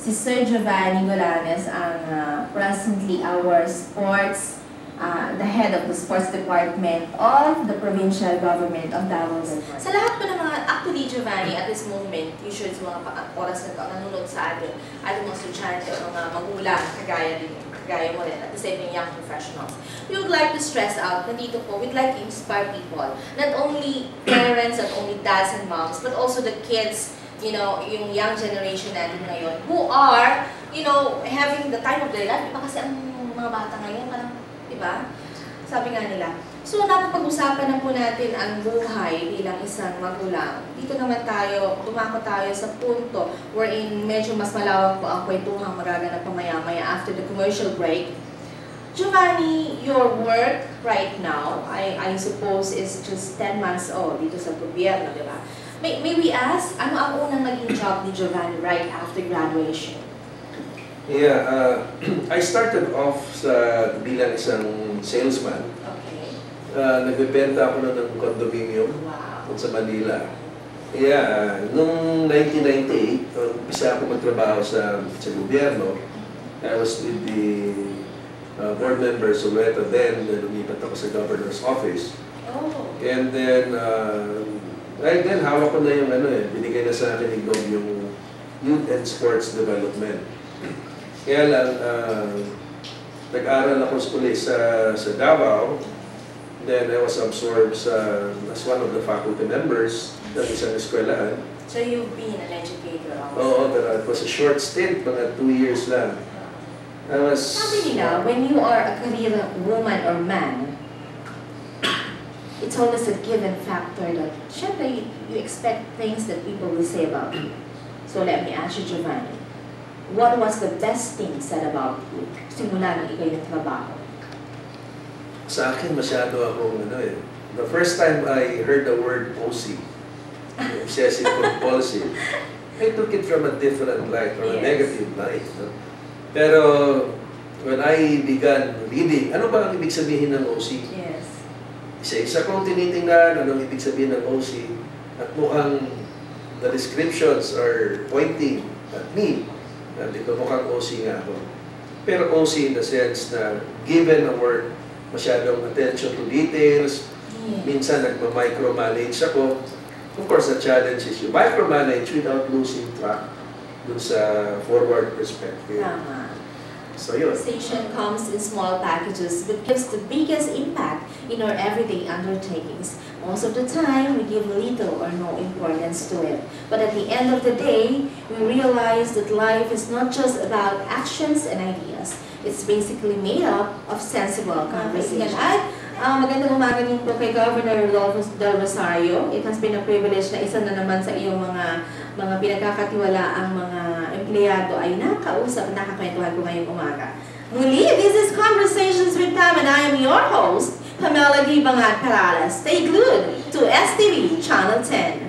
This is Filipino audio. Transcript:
si Sir Giovanni Golanes ang presently our sports, the head of the sports department of the provincial government of Davao del Norte. Sa lahat po ng mga, actually Giovanni, at this moment, usually sa mga oras na ito, nanonood sa atin, mga estudyante o mga magulang, kagaya mo rin, at the same thing, young professionals. We would like to stress out, nandito po, we'd like to inspire people, not only parents, not only dads and moms, but also the kids, you know, yung young generation natin ngayon, who are, you know, having the time of their life. Diba kasi ang mga bata ngayon, parang, diba? Sabi nga nila. So, napapag-usapan na po natin ang buhay bilang isang magulang. Dito naman tayo, dumako tayo sa punto wherein medyo mas malawak po ang kwentuhang magaganap pa maya-maya after the commercial break. Giovanni, your work right now, I suppose, is just 10 months old dito sa gobyerno, diba? May we ask, ano ang unang naging job ni Giovanni right after graduation? Yeah, I started off bilang isang salesman. Okay. Nagbebenta ako ng condominium sa Manila. Yeah, noong 1998, umpisa ako magtrabaho sa gobyerno. I was with the board member Soweto then lumipat ako sa governor's office. Oh. And then, right then, hawak ko na yung binigay na sa akin ni Gob yung Youth and Sports Development. Kaya lang, nag-aral ako sa Davao. Then I was absorbed as one of the faculty members ng isang eskwelahan. So you've been an educator also? Oo, pero it was a short stint, mga 2 years lang. Sabi nila, when you are a career woman or man, it's always a given factor that, syempre, you expect things that people will say about you. So let me ask you, Giovanni, what was the best thing said about you simula nang ikaw nagtrabaho? Sa akin, masyado akong the first time I heard the word OC, obsessive compulsive, I took it from a different light, from a negative light. No? Pero when I began reading, ano ba ang ibig sabihin ng OC? Yes. Isa-isa kong tinitingnan anong ibig sabihin ng OC at mukhang the descriptions are pointing at me. Dito mukhang OC nga ako. Pero OC in the sense na given a work, masyadong attention to details, minsan nagma-micromanage ako. Of course, the challenge is you micromanage without losing track dun sa forward perspective. Tama. So yun. Conversation comes in small packages but gives the biggest impact in our everyday undertakings. Most of the time, we give little or no importance to it. But at the end of the day, we realize that life is not just about actions and ideas. It's basically made up of sensible conversation. At magandang umaga din po kay Governor Rodolfo Del Rosario. It has been a privilege na isa na naman sa iyong mga pinagkakatiwala ang mga empleyado ay nakausap at nakakwentuhan ko ngayong umaga. Muli, this is Conversations with Pam and I am your host, Pamela Gibangat Perales. Stay glued to STV Channel 10.